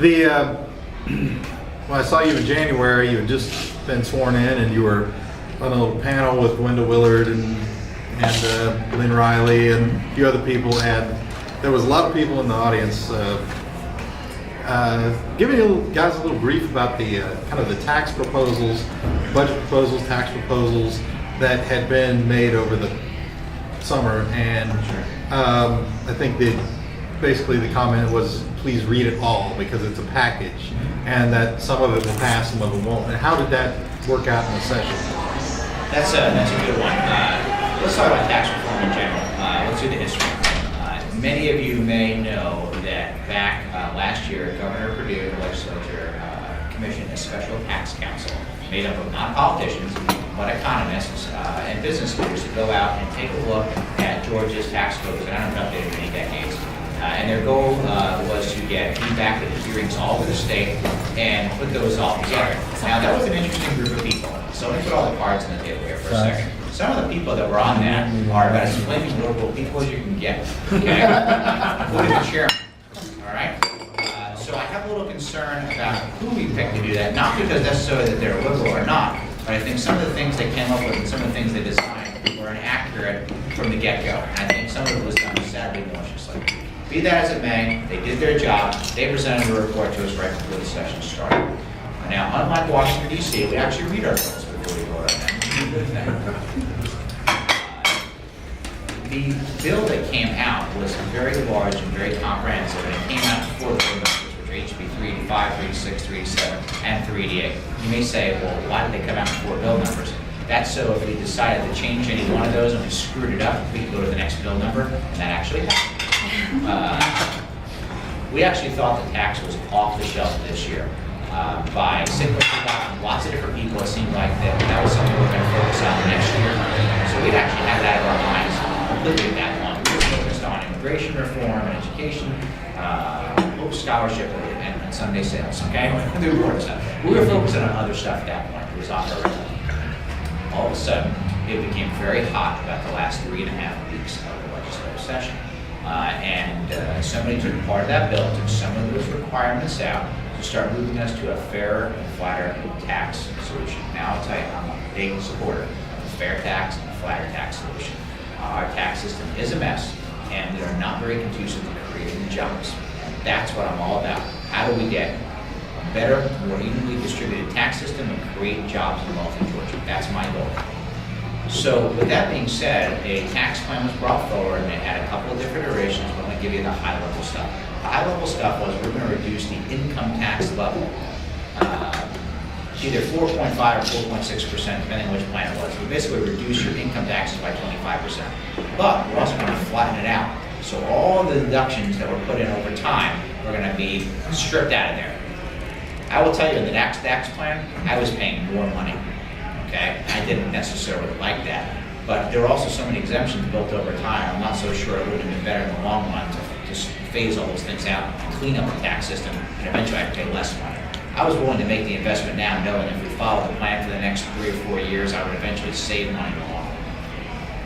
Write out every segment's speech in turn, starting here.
The when I saw you in January, you had just been sworn in, and you were on a little panel with Wendell Willard and Lynn Riley and a few other people, and there was a lot of people in the audience giving you guys a little grief about the kind of the tax proposals, budget proposals, tax proposals that had been made over the summer, and I think basically the comment was, please read it all because it's a package, and that some of it will pass, some of it won't. And how did that work out in the session? That's a good one. Let's talk about tax reform in general. Let's do the history. Many of you may know that back last year, Governor Perdue, the legislature, commissioned a special tax council made up of not politicians, but economists and business leaders to go out and take a look at Georgia's tax codes that haven't been updated in many decades. And their goal was to get feedback at the hearings all over the state and put those all together. Now, that was an interesting group of people. So let me put all the cards on the table here for a second. Some of the people that were on that are about as flaming liberal people as you can get, okay? Including the chairman, all right? So I have a little concern about who we picked to do that, not because necessarily that they're liberal or not, but I think some of the things they came up with and some of the things they designed were inaccurate from the get-go. And I think some of it was done sadly maliciously. Be that as it may, they did their job. They presented a report to us right before the session started. Now, unlike Washington, D.C., we actually read our bills before we vote on them. The bill that came out was very large and very comprehensive, and it came out before the bill numbers, which are HB 385, 386, 387, and 388. You may say, well, why did they come out before bill numbers? That's so if we decided to change any one of those and we screwed it up, we could go to the next bill number, and that actually happened. We actually thought the tax was off the shelf this year. By signaling out lots of different people, it seemed like that was something we were going to focus on next year. So we'd actually had that in our minds completely at that point. We were focused on immigration reform and education, hope scholarship, and Sunday sales, okay? We were focused on other stuff at that point. It was off our radar. All of a sudden, it became very hot about the last 3.5 weeks of the legislative session. Somebody took part of that bill, took some of those requirements out to start moving us to a fairer and flatter tax solution. Now I'll tell you, I'm a big supporter of a fair tax and a flatter tax solution. Our tax system is a mess, and we are not very conducive to creating jobs. And that's what I'm all about. How do we get a better, more evenly distributed tax system and create jobs and wealth in Georgia? That's my goal. So with that being said, a tax plan was brought forward, and it had a couple of different iterations, but I'm going to give you the high-level stuff. The high-level stuff was we're going to reduce the income tax level, either 4.5 or 4.6%, depending on which plan it was. We basically reduce your income taxes by 25%. But we're also going to flatten it out. So all the deductions that were put in over time are going to be stripped out of there. I will tell you, in the tax plan, I was paying more money. Okay, I didn't necessarily like that, but there were also so many exemptions built over time. I'm not so sure it would have been better in the long run to just phase all those things out, clean up the tax system, and eventually I could pay less money. I was willing to make the investment now, knowing if we followed the plan for the next 3 or 4 years, I would eventually save money in the long run.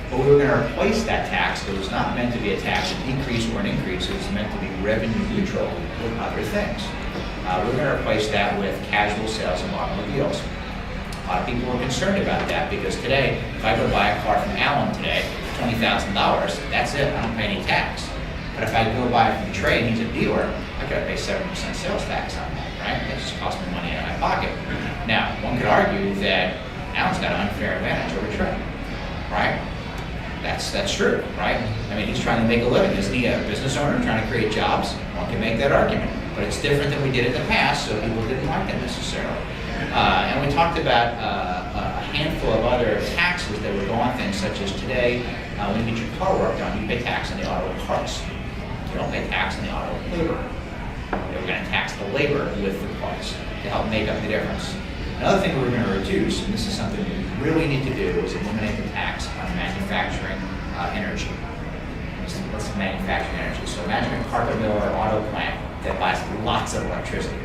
But we were going to replace that tax. It was not meant to be a tax, a decrease or an increase. It was meant to be revenue neutral with other things. We're going to replace that with casual sales of automobiles. A lot of people are concerned about that because today, if I go buy a car from Allen today for $20,000, that's it, I don't pay any tax. But if I go buy it from Trey and he's a dealer, I gotta pay 7% sales tax on that, right? That just costs me money out of my pocket. Now, one could argue that Allen's got an unfair advantage over Trey, right? That's true, right? I mean, he's trying to make a living. Isn't he a business owner trying to create jobs? One can make that argument. But it's different than we did in the past, so people didn't like that necessarily. And we talked about a handful of other taxes that would go on things such as today, when you get your car worked on, you pay tax on the auto parts. You don't pay tax on the auto labor. They were going to tax the labor with the parts to help make up the difference. Another thing we're going to reduce, and this is something we really need to do, is eliminate the tax on manufacturing energy. What's manufacturing energy? So imagine a carpet mill or auto plant that buys lots of electricity.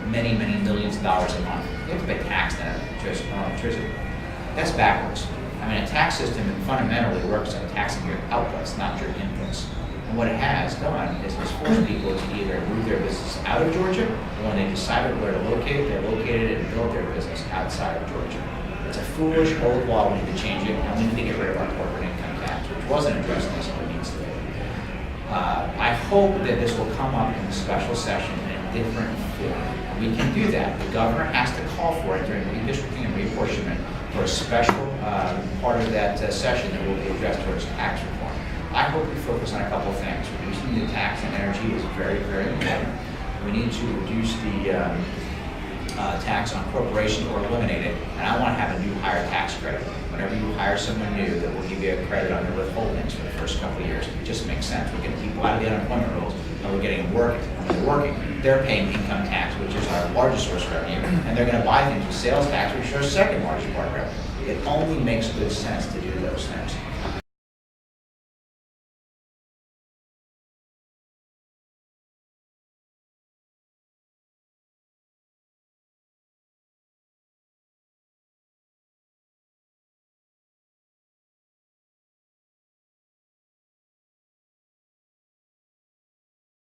Many, many millions of dollars a month. You have to pay tax on electricity. That's backwards. I mean, a tax system fundamentally works on taxing your outputs, not your inputs. And what it has done is it's forced people to either move their business out of Georgia, or when they decided where to locate, they're located and build their business outside of Georgia. It's a foolish old law. We need to change it, and we need to get rid of our corporate income tax, which wasn't addressed in this, but needs to be. I hope that this will come up in the special session in a different form. We can do that. The governor has to call for it during redistricting and reapportionment for a special part of that session that will be addressed towards tax reform. I hope we focus on a couple of things. Reducing the tax on energy is very, very important. We need to reduce the tax on corporations or eliminate it. And I want to have a new hire tax credit. Whenever you hire someone new, that will give you a credit on their withholdings for the first couple of years. It just makes sense. We're getting people out of the unemployment rolls, and we're getting them working. When they're working, they're paying income tax, which is our largest source of revenue, and they're going to buy things with sales tax, which is our second largest part of revenue. It only makes good sense to do those things.